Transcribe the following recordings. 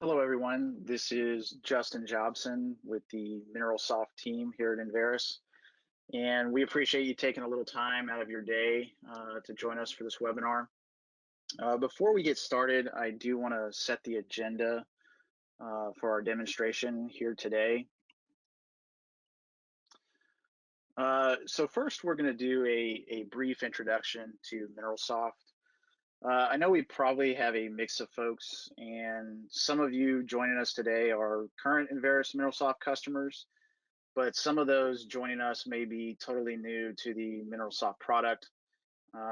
Hello, everyone. This is Justin Jobson with the MineralSoft team here at Enverus, and we appreciate you taking a little time out of your day to join us for this webinar. Before we get started, I do want to set the agenda for our demonstration here today. So first, we're going to do a brief introduction to MineralSoft. I know we probably have a mix of folks, and some of you joining us today are current Enverus MineralSoft customers, but some of those joining us may be totally new to the MineralSoft product.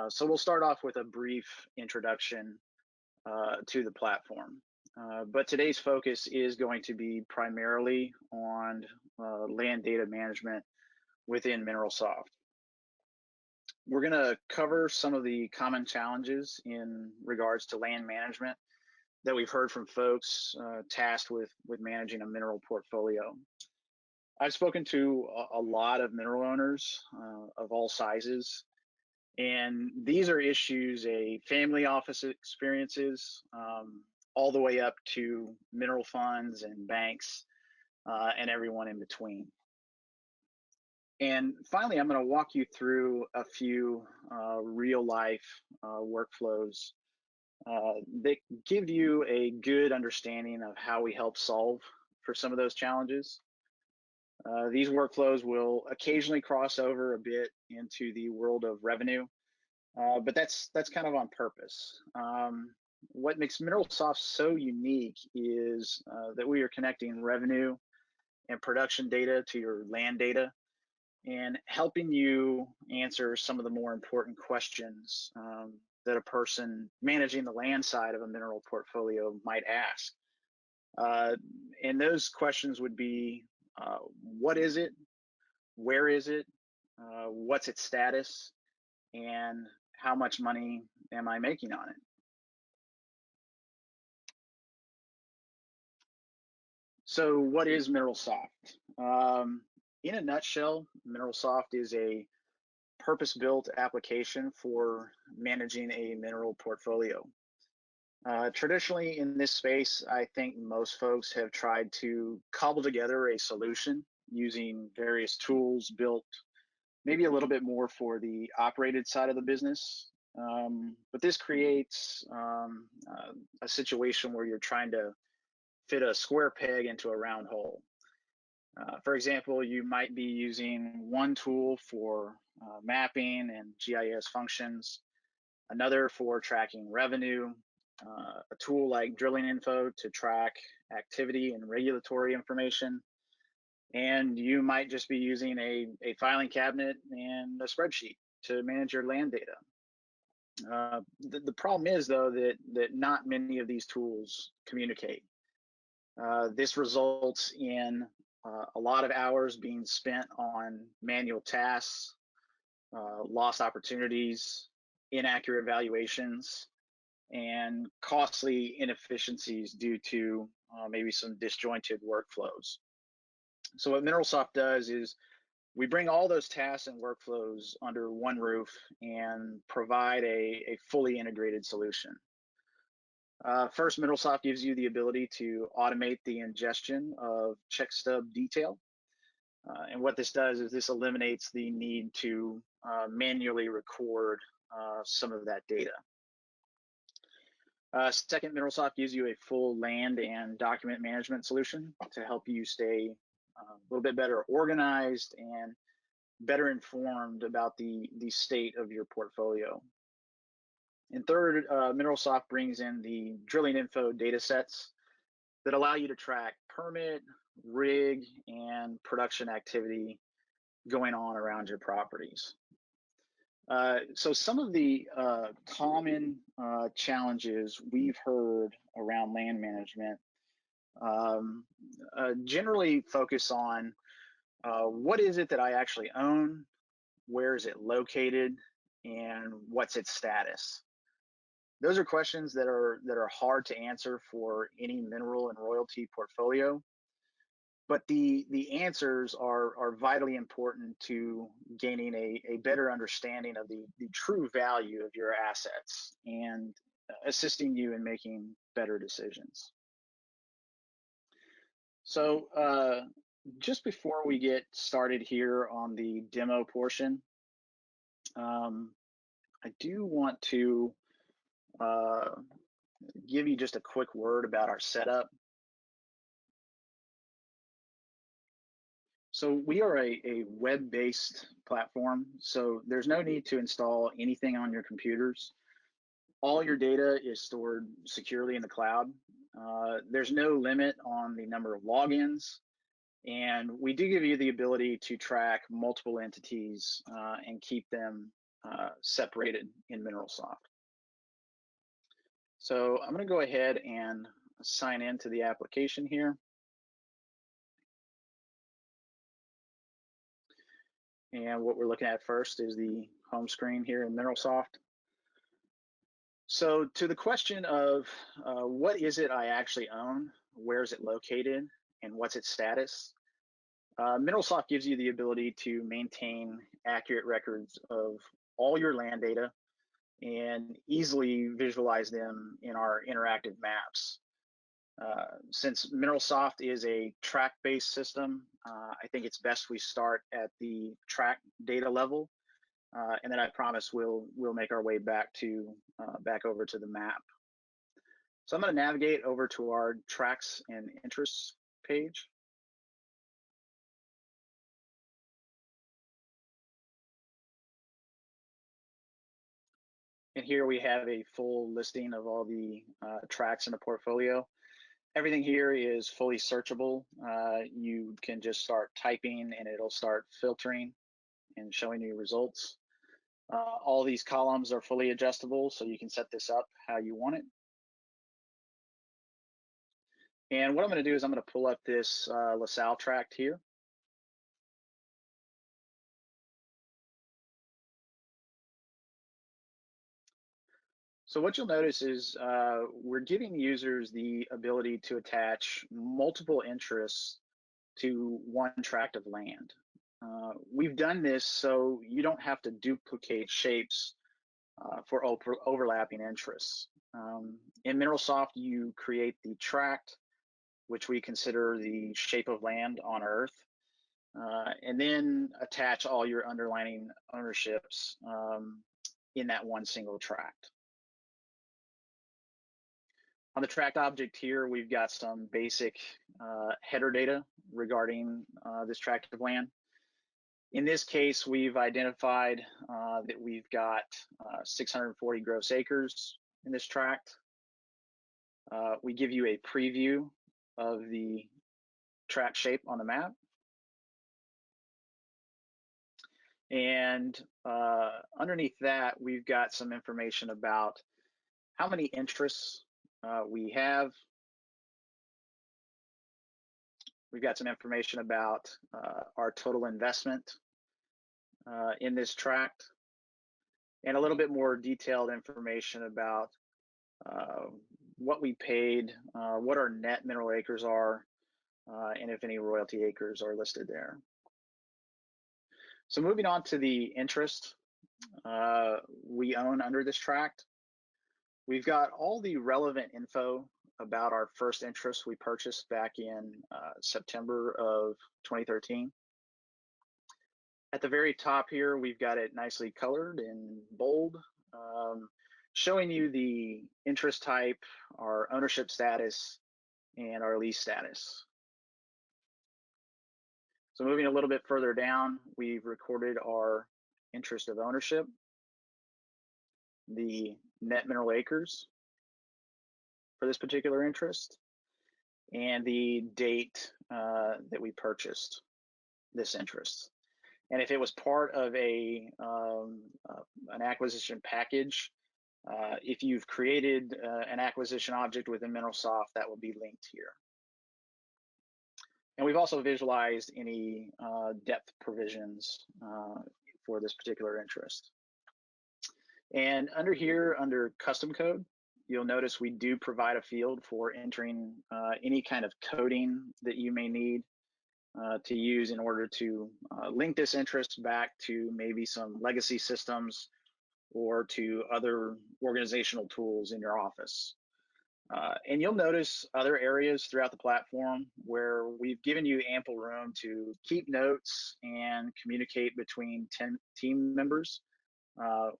So we'll start off with a brief introduction to the platform. But today's focus is going to be primarily on land data management within MineralSoft. We're going to cover some of the common challenges in regards to land management that we've heard from folks tasked with managing a mineral portfolio. I've spoken to a lot of mineral owners of all sizes, and these are issues a family office experiences all the way up to mineral funds and banks and everyone in between. And finally, I'm going to walk you through a few real life workflows that give you a good understanding of how we help solve for some of those challenges. These workflows will occasionally cross over a bit into the world of revenue, but that's kind of on purpose. What makes MineralSoft so unique is that we are connecting revenue and production data to your land data and helping you answer some of the more important questions that a person managing the land side of a mineral portfolio might ask. And those questions would be, what is it? Where is it? What's its status? And how much money am I making on it? So what is MineralSoft? In a nutshell, MineralSoft is a purpose-built application for managing a mineral portfolio. Traditionally in this space, I think most folks have tried to cobble together a solution using various tools built maybe a little bit more for the operated side of the business. But this creates a situation where you're trying to fit a square peg into a round hole. For example, you might be using one tool for mapping and GIS functions, another for tracking revenue, a tool like drilling info to track activity and regulatory information, and you might just be using a filing cabinet and a spreadsheet to manage your land data. The problem is, though, that not many of these tools communicate. This results in a lot of hours being spent on manual tasks, lost opportunities, inaccurate valuations, and costly inefficiencies due to maybe some disjointed workflows. So what MineralSoft does is we bring all those tasks and workflows under one roof and provide a fully integrated solution. First, MineralSoft gives you the ability to automate the ingestion of check stub detail. And what this does is this eliminates the need to manually record some of that data. Second, MineralSoft gives you a full land and document management solution to help you stay a little bit better organized and better informed about the state of your portfolio. And third, MineralSoft brings in the drilling info data sets that allow you to track permit, rig, and production activity going on around your properties. So some of the common challenges we've heard around land management generally focus on what is it that I actually own, where is it located, and what's its status. Those are questions that are hard to answer for any mineral and royalty portfolio, but the answers are vitally important to gaining a better understanding of the true value of your assets and assisting you in making better decisions. So just before we get started here on the demo portion, I do want to give you just a quick word about our setup. So we are a web-based platform, so there's no need to install anything on your computers. All your data is stored securely in the cloud. There's no limit on the number of logins, and we do give you the ability to track multiple entities and keep them separated in MineralSoft. So I'm going to go ahead and sign into the application here. And what we're looking at first is the home screen here in MineralSoft. So to the question of what is it I actually own, where is it located, and what's its status, MineralSoft gives you the ability to maintain accurate records of all your land data and easily visualize them in our interactive maps. Since MineralSoft is a track-based system, I think it's best we start at the track data level, and then I promise we'll make our way back over to the map. So I'm going to navigate over to our tracks and interests page. And here we have a full listing of all the tracks in the portfolio. Everything here is fully searchable. You can just start typing and it'll start filtering and showing you results. All these columns are fully adjustable, so you can set this up how you want it. And what I'm going to do is I'm going to pull up this LaSalle tract here. So what you'll notice is we're giving users the ability to attach multiple interests to one tract of land. We've done this so you don't have to duplicate shapes for overlapping interests. In MineralSoft, you create the tract, which we consider the shape of land on Earth, and then attach all your underlying ownerships in that one single tract. On the tract object here, we've got some basic header data regarding this tract of land. In this case, we've identified that we've got 640 gross acres in this tract. We give you a preview of the tract shape on the map. And underneath that, we've got some information about how many interests we have. We've got some information about our total investment in this tract, and a little bit more detailed information about what we paid, what our net mineral acres are, and if any royalty acres are listed there. So moving on to the interest we own under this tract, we've got all the relevant info about our first interest we purchased back in September of 2013. At the very top here, we've got it nicely colored in bold, showing you the interest type, our ownership status, and our lease status. So moving a little bit further down, we've recorded our interest of ownership, the net mineral acres for this particular interest, and the date that we purchased this interest. And if it was part of an acquisition package, if you've created an acquisition object within MineralSoft, that will be linked here. And we've also visualized any depth provisions for this particular interest. And under here, under custom code, you'll notice we do provide a field for entering any kind of coding that you may need to use in order to link this interest back to maybe some legacy systems or to other organizational tools in your office. And you'll notice other areas throughout the platform where we've given you ample room to keep notes and communicate between team members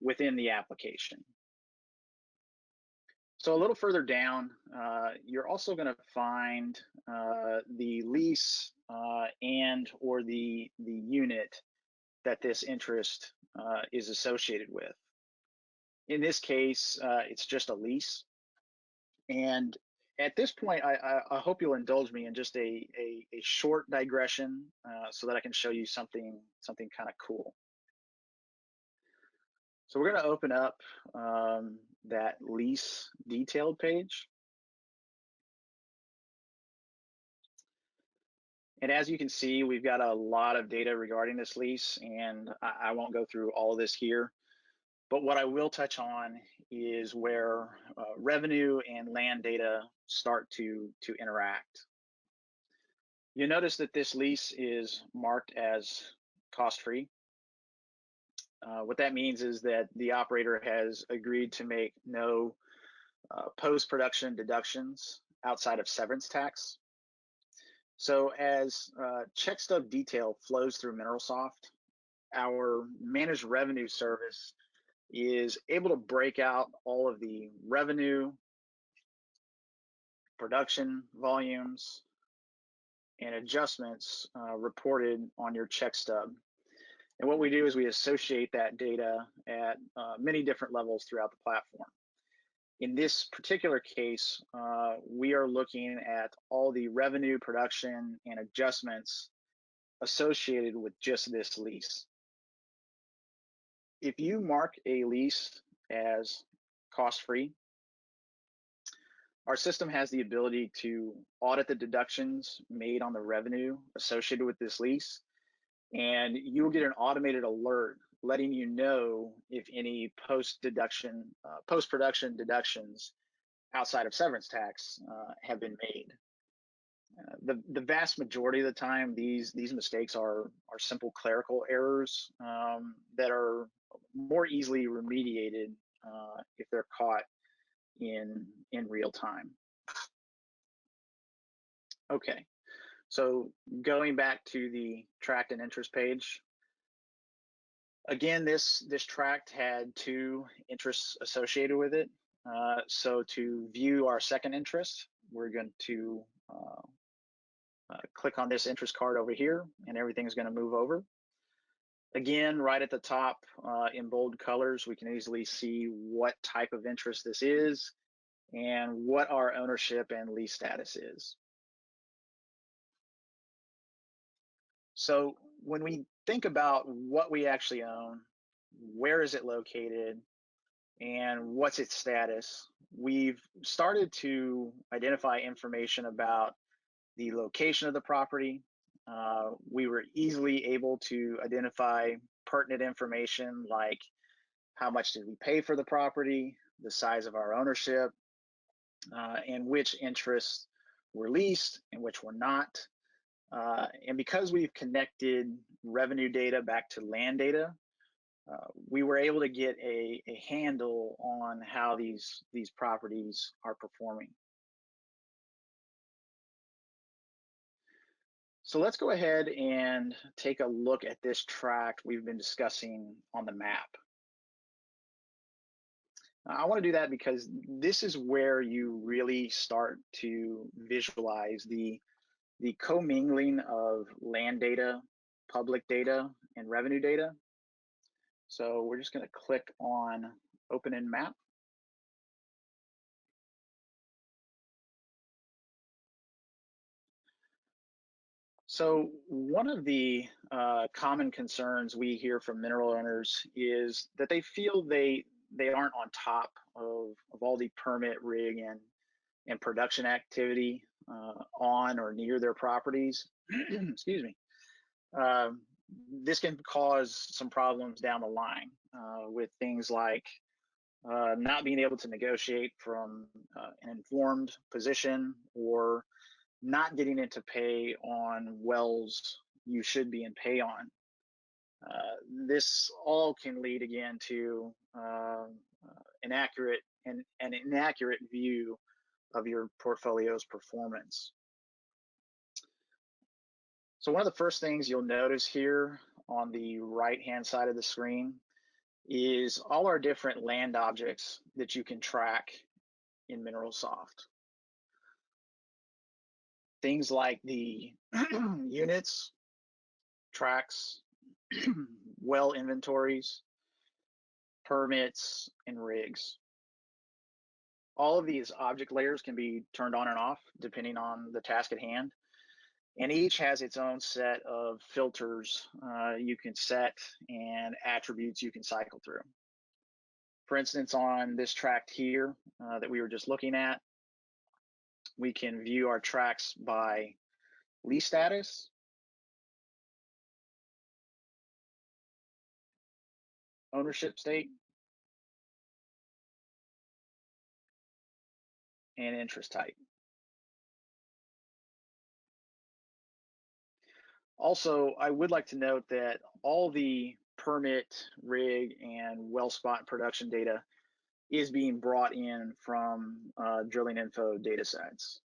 within the application. So a little further down, you're also going to find the lease and or the unit that this interest is associated with. In this case, it's just a lease. And at this point, I hope you'll indulge me in just a short digression so that I can show you something kind of cool. So we're going to open up that lease detailed page. And as you can see, we've got a lot of data regarding this lease, and I won't go through all of this here. But what I will touch on is where revenue and land data start to interact. You'll notice that this lease is marked as cost-free. What that means is that the operator has agreed to make no post-production deductions outside of severance tax. So as check stub detail flows through MineralSoft, our managed revenue service is able to break out all of the revenue, production volumes, and adjustments reported on your check stub. And what we do is we associate that data at many different levels throughout the platform. In this particular case, we are looking at all the revenue, production, and adjustments associated with just this lease. If you mark a lease as cost-free, our system has the ability to audit the deductions made on the revenue associated with this lease, and you will get an automated alert letting you know if any post-production deductions outside of severance tax have been made. The vast majority of the time, these mistakes are simple clerical errors that are more easily remediated if they're caught in real time. Okay, so going back to the tract and interest page, again, this tract had 2 interests associated with it. So to view our second interest, we're going to click on this interest card over here, and everything is going to move over. Again, right at the top in bold colors, we can easily see what type of interest this is and what our ownership and lease status is. So when we think about what we actually own, where is it located, and what's its status, we've started to identify information about the location of the property. We were easily able to identify pertinent information like how much did we pay for the property, the size of our ownership, and which interests were leased and which were not. And because we've connected revenue data back to land data, we were able to get a handle on how these properties are performing. So let's go ahead and take a look at this tract we've been discussing on the map. I want to do that because this is where you really start to visualize the commingling of land data, public data, and revenue data. So we're just going to click on Open in Map. So one of the common concerns we hear from mineral owners is that they feel they aren't on top of all the permit, rig, and production activity on or near their properties. Excuse me. This can cause some problems down the line with things like not being able to negotiate from an informed position, or not getting into pay on wells you should be in pay on. This all can lead again to an inaccurate view of your portfolio's performance. So one of the first things you'll notice here on the right-hand side of the screen is all our different land objects that you can track in MineralSoft. Things like the units, tracks, well inventories, permits, and rigs. All of these object layers can be turned on and off depending on the task at hand. And each has its own set of filters you can set and attributes you can cycle through. For instance, on this tract here that we were just looking at, we can view our tracks by lease status, ownership state, and interest type. Also, I would like to note that all the permit, rig, and well spot production data is being brought in from drilling info data sets.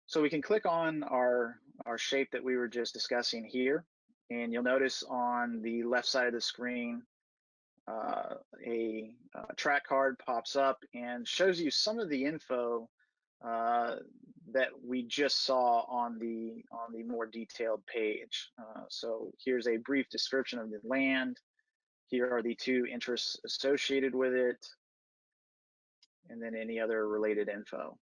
So we can click on our shape that we were just discussing here, and you'll notice on the left side of the screen a track card pops up and shows you some of the info that we just saw on the more detailed page. So here's a brief description of the land. Here are the two interests associated with it, and then any other related info.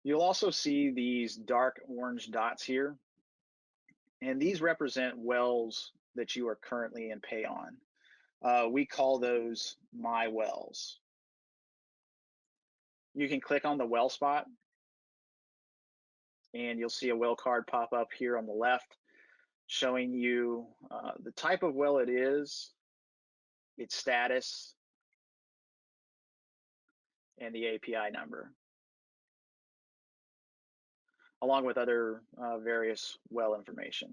You'll also see these dark orange dots here, and these represent wells that you are currently in pay on. We call those my wells. You can click on the well spot, and you'll see a well card pop up here on the left, showing you the type of well it is, its status, and the API number, along with other various well information.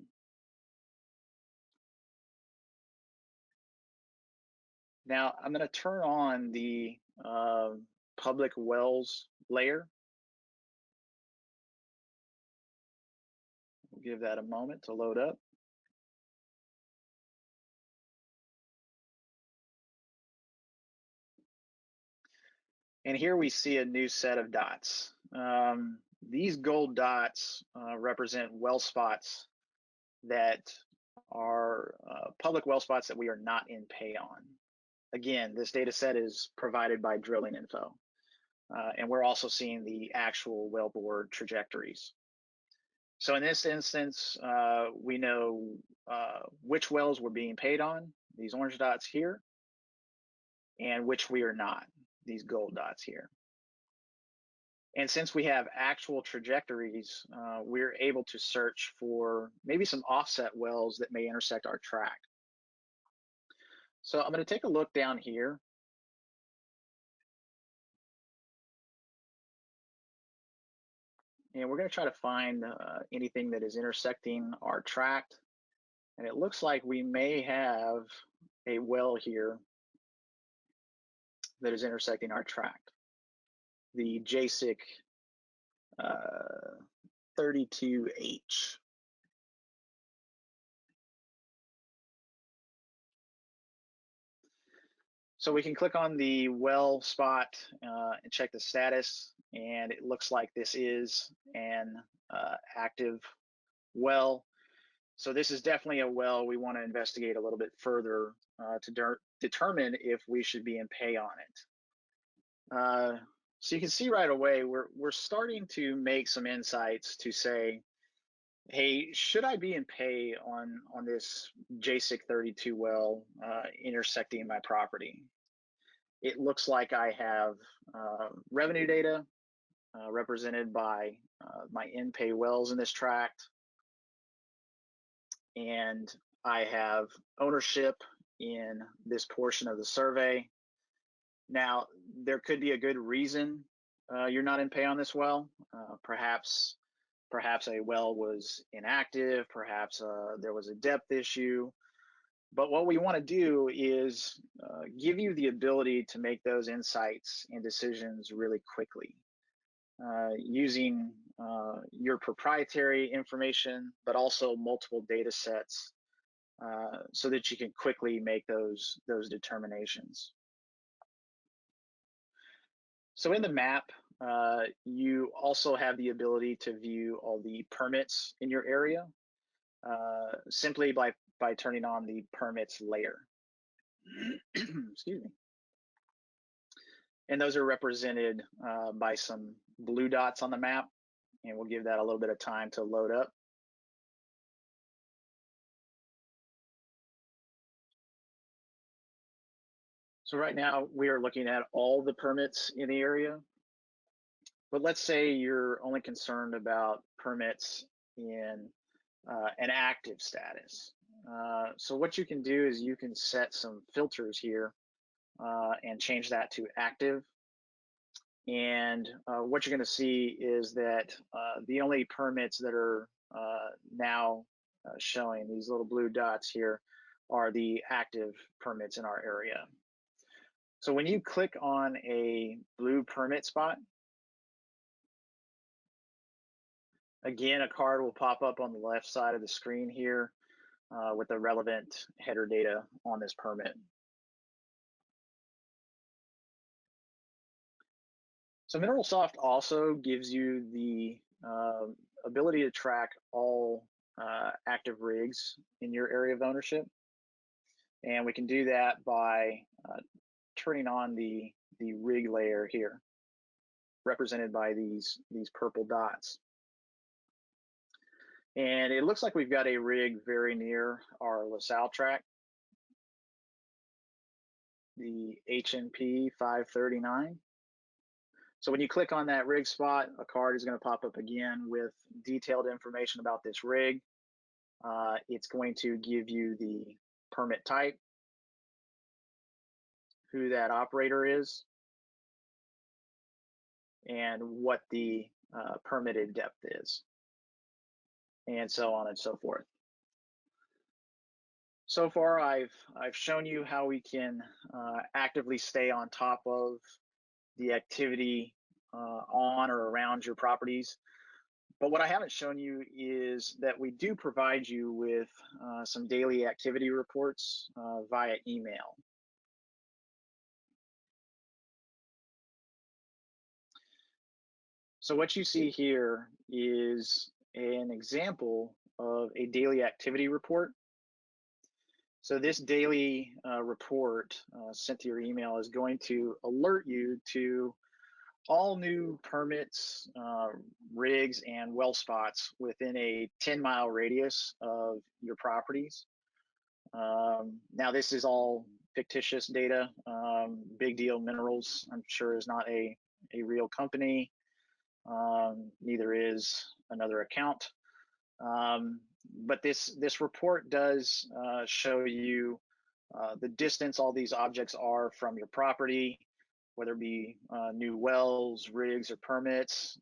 Now I'm going to turn on the public wells layer. We'll give that a moment to load up. And here we see a new set of dots. These gold dots represent well spots that are public well spots that we are not in pay on. Again, this data set is provided by Drilling Info. And we're also seeing the actual wellbore trajectories. So in this instance, we know which wells we're being paid on, these orange dots here, and which we are not, these gold dots here. And since we have actual trajectories, we're able to search for maybe some offset wells that may intersect our tract. So I'm going to take a look down here. And we're going to try to find anything that is intersecting our tract. And it looks like we may have a well here that is intersecting our tract. The JSIC 32H. So we can click on the well spot and check the status, and it looks like this is an active well. So this is definitely a well we want to investigate a little bit further to determine if we should be in pay on it. So you can see right away we're starting to make some insights to say, hey, should I be in pay on this JSIC 32 well intersecting my property? It looks like I have revenue data represented by my in-pay wells in this tract, and I have ownership in this portion of the survey. Now, there could be a good reason you're not in pay on this well. Perhaps a well was inactive, perhaps there was a depth issue, But what we want to do is give you the ability to make those insights and decisions really quickly using your proprietary information, but also multiple data sets so that you can quickly make those determinations. So in the map, you also have the ability to view all the permits in your area simply by turning on the permits layer. Excuse me. And those are represented by some blue dots on the map, and we'll give that a little bit of time to load up. So right now we are looking at all the permits in the area, but let's say you're only concerned about permits in an active status. So what you can do is you can set some filters here and change that to active. And what you're going to see is that the only permits that are now showing, these little blue dots here, are the active permits in our area. So when you click on a blue permit spot, again, a card will pop up on the left side of the screen here with the relevant header data on this permit. So MineralSoft also gives you the ability to track all active rigs in your area of ownership. And we can do that by turning on the rig layer here, represented by these purple dots. And it looks like we've got a rig very near our LaSalle track, the HNP 539. So when you click on that rig spot, a card is going to pop up again with detailed information about this rig. It's going to give you the permit type, who that operator is, and what the permitted depth is, and so on and so forth. So far, I've shown you how we can actively stay on top of the activity on or around your properties. But what I haven't shown you is that we do provide you with some daily activity reports via email. So what you see here is an example of a daily activity report. So this daily report sent to your email is going to alert you to all new permits, rigs, and well spots within a 10-mile radius of your properties. Now this is all fictitious data. Big Deal Minerals, I'm sure, is not a real company. Neither is another account. But this report does show you the distance all these objects are from your property, whether it be new wells, rigs, or permits,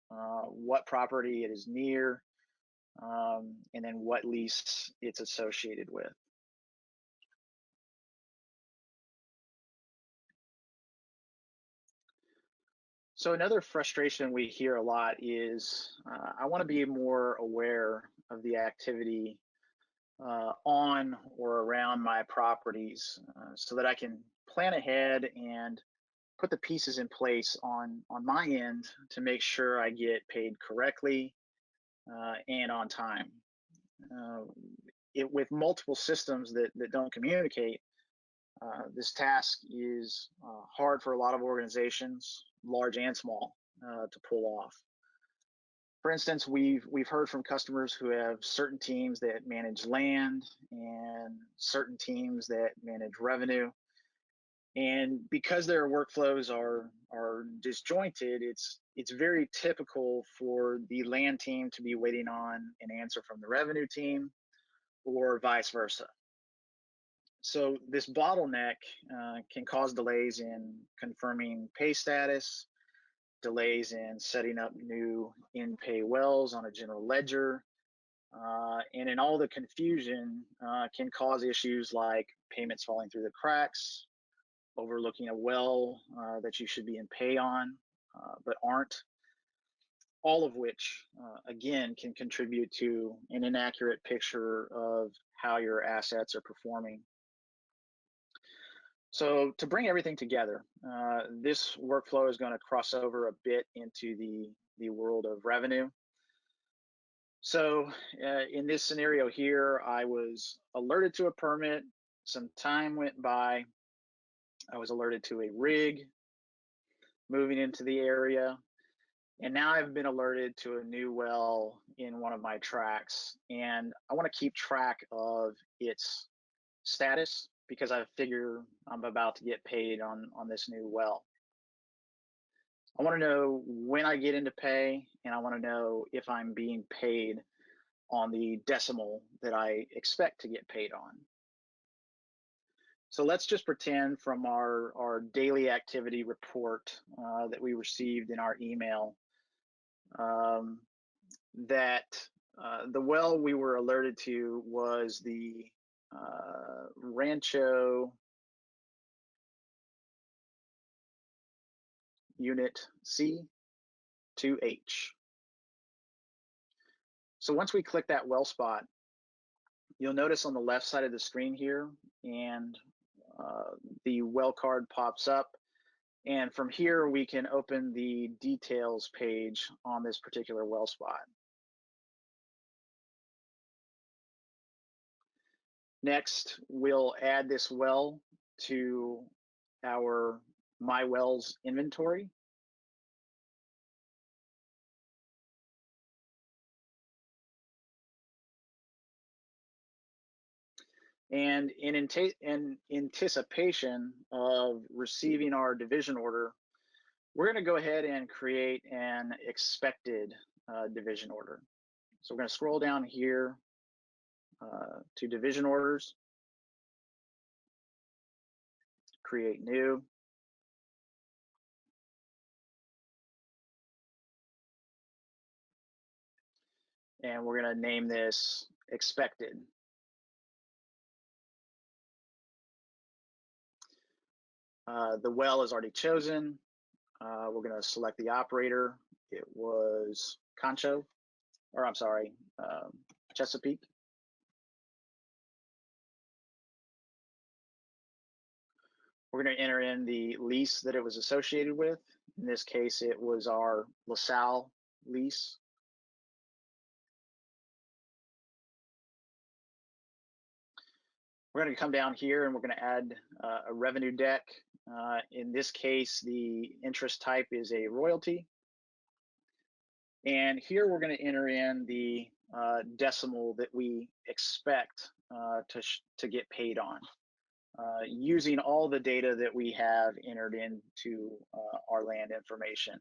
what property it is near, and then what lease it's associated with. So another frustration we hear a lot is I want to be more aware of the activity on or around my properties so that I can plan ahead and put the pieces in place on my end to make sure I get paid correctly and on time. With multiple systems that don't communicate, this task is hard for a lot of organizations, large and small, to pull off. For instance, we've heard from customers who have certain teams that manage land and certain teams that manage revenue. And because their workflows are disjointed, it's very typical for the land team to be waiting on an answer from the revenue team, or vice versa. So this bottleneck can cause delays in confirming pay status, delays in setting up new in-pay wells on a general ledger, And in all the confusion can cause issues like payments falling through the cracks, overlooking a well that you should be in pay on but aren't, all of which again can contribute to an inaccurate picture of how your assets are performing. So to bring everything together, this workflow is going to cross over a bit into the world of revenue. So in this scenario here, I was alerted to a permit, some time went by, I was alerted to a rig moving into the area, and now I've been alerted to a new well in one of my tracks, and I want to keep track of its status because I figure I'm about to get paid on this new well. I want to know when I get into pay, and I want to know if I'm being paid on the decimal that I expect to get paid on. So let's just pretend from our daily activity report that we received in our email that the well we were alerted to was the Rancho Unit C2H. So once we click that well spot, you'll notice on the left side of the screen here, and the well card pops up. And from here, we can open the details page on this particular well spot. Next, we'll add this well to our My Wells inventory. And in anticipation of receiving our division order, we're going to go ahead and create an expected division order. So we're going to scroll down here to division orders, create new. And we're going to name this expected. The well is already chosen. We're going to select the operator. It was Concho, or I'm sorry, Chesapeake. We're going to enter in the lease that it was associated with. In this case, it was our LaSalle lease. We're going to come down here and we're going to add a revenue deck. In this case, the interest type is a royalty. And here we're going to enter in the decimal that we expect to get paid on, using all the data that we have entered into our land information.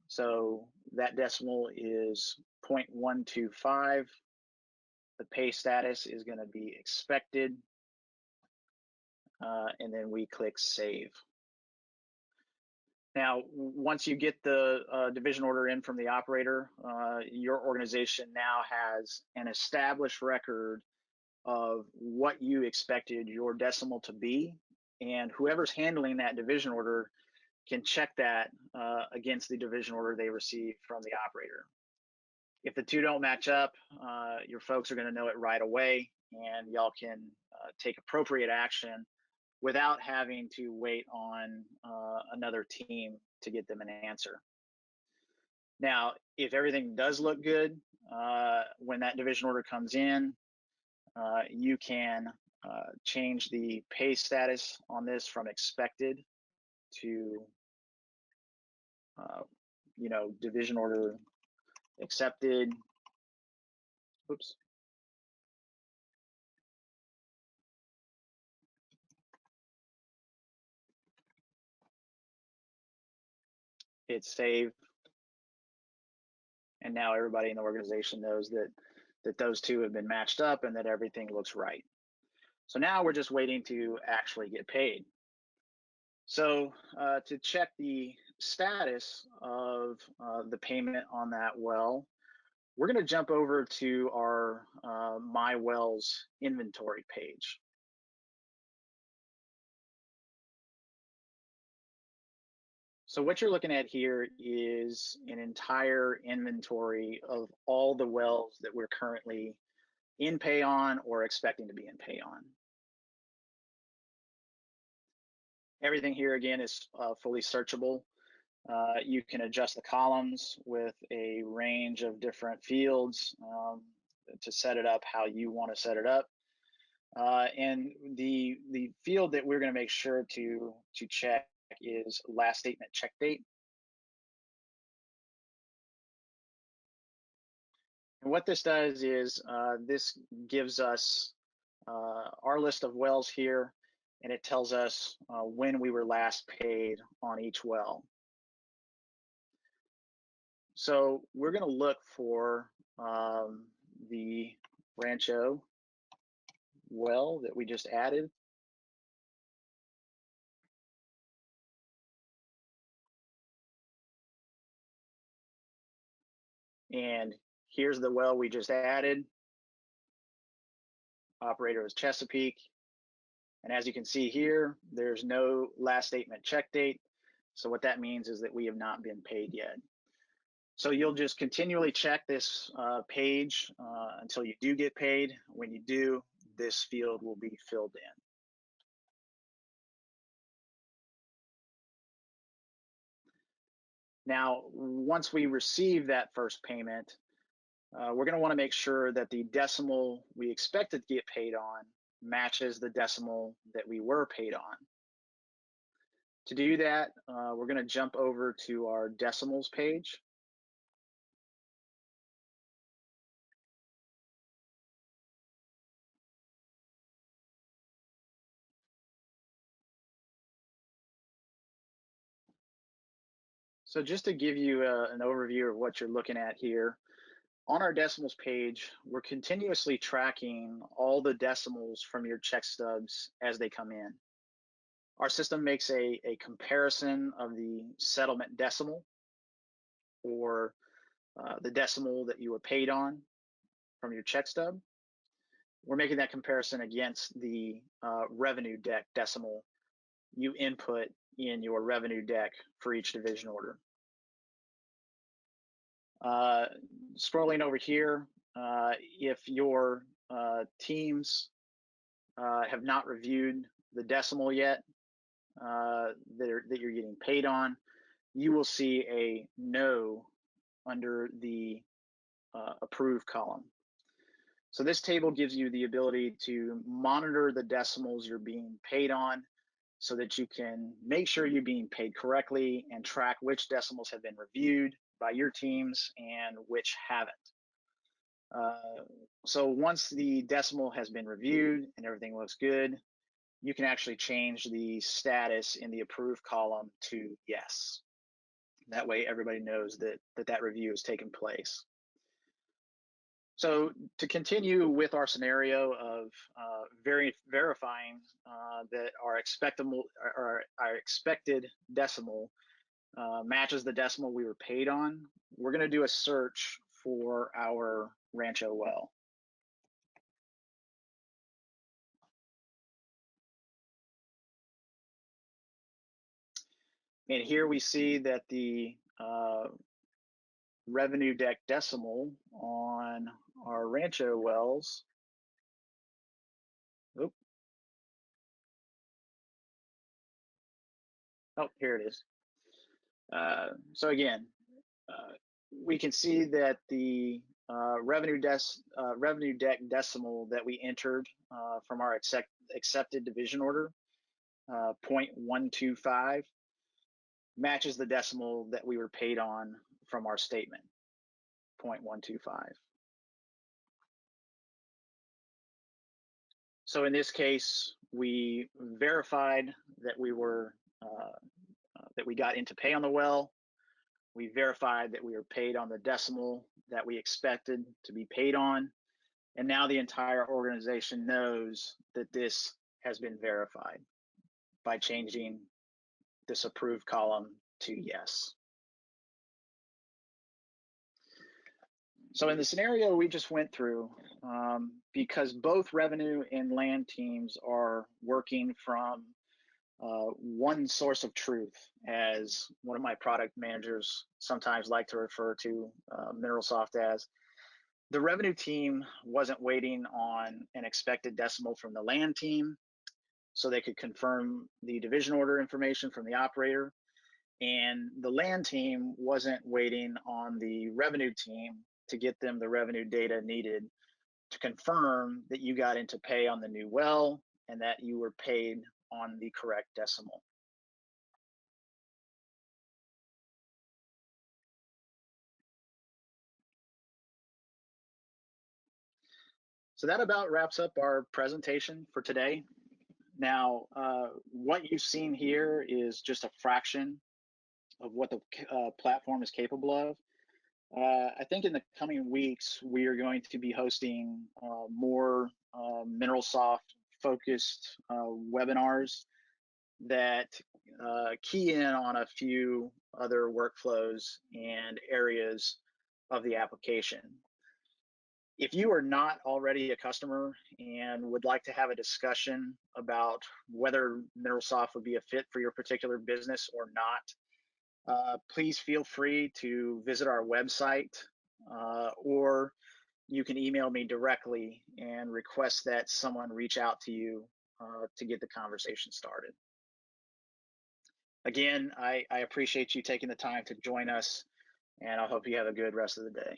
So that decimal is 0.125. The pay status is going to be expected, and then we click save. Now, once you get the division order in from the operator, your organization now has an established record of what you expected your decimal to be, and whoever's handling that division order can check that against the division order they received from the operator. If the two don't match up, your folks are going to know it right away, and y'all can take appropriate action without having to wait on another team to get them an answer. Now, if everything does look good, when that division order comes in, you can change the pay status on this from expected to, division order accepted. Oops. Hit save. And now everybody in the organization knows that those two have been matched up and that everything looks right. So now we're just waiting to actually get paid. So to check the status of the payment on that well, We're going to jump over to our My Wells inventory page. So what you're looking at here is an entire inventory of all the wells that we're currently in pay on or expecting to be in pay on. Everything here again is fully searchable. You can adjust the columns with a range of different fields to set it up how you want to set it up. And the field that we're going to make sure to check is last statement check date. And what this does is this gives us our list of wells here, and it tells us when we were last paid on each well. So we're going to look for the Rancho well that we just added. And here's the well we just added. Operator is Chesapeake. And as you can see here, there's no last statement check date. So what that means is that we have not been paid yet. So you'll just continually check this page until you do get paid. When you do, this field will be filled in. Now, once we receive that first payment, we're going to want to make sure that the decimal we expected to get paid on matches the decimal that we were paid on. To do that, we're going to jump over to our decimals page. So just to give you an overview of what you're looking at here, on our decimals page, we're continuously tracking all the decimals from your check stubs as they come in. Our system makes a comparison of the settlement decimal, or the decimal that you were paid on from your check stub. We're making that comparison against the revenue deck decimal you input in your revenue deck for each division order. Scrolling over here, if your teams have not reviewed the decimal yet that you're getting paid on, you will see a no under the approve column. So this table gives you the ability to monitor the decimals you're being paid on so that you can make sure you're being paid correctly and track which decimals have been reviewed by your teams and which haven't. So once the decimal has been reviewed and everything looks good, you can actually change the status in the approve column to yes. That way everybody knows that review has taken place. So to continue with our scenario of verifying that our expected decimal matches the decimal we were paid on, we're going to do a search for our Rancho well. And here we see that the revenue deck decimal on our Rancho wells, oh, here it is. So again, we can see that the revenue deck decimal that we entered from our accepted division order, 0.125, matches the decimal that we were paid on from our statement, 0.125. So in this case, we verified that we were that we got into pay on the well. We verified that we were paid on the decimal that we expected to be paid on. And now the entire organization knows that this has been verified by changing this approved column to yes. So in the scenario we just went through, because both revenue and land teams are working from one source of truth, as one of my product managers sometimes like to refer to MineralSoft as, the revenue team wasn't waiting on an expected decimal from the land team so they could confirm the division order information from the operator. And the land team wasn't waiting on the revenue team to get them the revenue data needed to confirm that you got into pay on the new well and that you were paid on the correct decimal. So that about wraps up our presentation for today. Now, what you've seen here is just a fraction of what the platform is capable of. I think in the coming weeks, we are going to be hosting more MineralSoft focused webinars that key in on a few other workflows and areas of the application. If you are not already a customer and would like to have a discussion about whether MineralSoft would be a fit for your particular business or not, please feel free to visit our website, or you can email me directly and request that someone reach out to you to get the conversation started. Again, I appreciate you taking the time to join us, and I hope you have a good rest of the day.